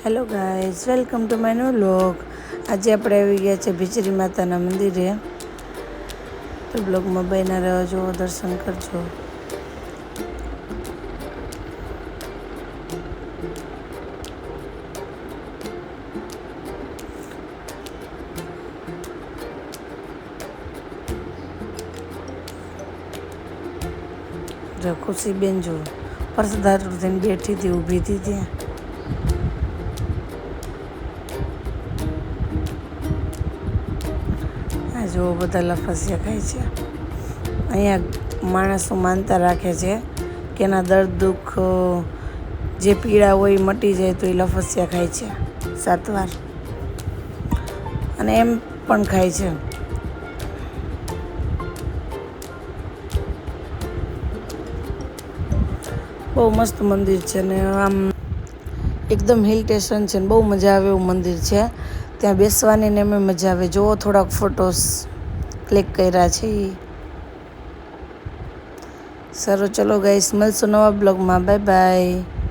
Hello guys, welcome to my new vlog. આજે આપણે આવી ગયા છે ભીચરી માતાના મંદિરે. તો બ્લોગમાં બન્યા રહેજો, દર્શન કરજો. જો ખુશી બેન જો પરસદાર થઈને બેઠી હતી, ઊભી હતી ત્યાં. આ જો બધા લફસિયા ખાય છે. અહીંયા માણસો માનતા રાખે છે કે એના દર્દ દુઃખ જે પીડા હોય એ મટી જાય તો એ લફસિયા ખાય છે 7 વાર, અને એમ પણ ખાય છે. બહુ મસ્ત મંદિર છે ને આમ એકદમ હિલ સ્ટેશન છે ને બહુ મજા આવે એવું મંદિર છે. ત્યાં બેસવાની ને એમ મજા આવે. જુઓ થોડાક ફોટોસ ક્લિક કર્યા છે એ. સારું, ચલો ગાઈસ, મળશું નવા બ્લોગમાં. Bye bye.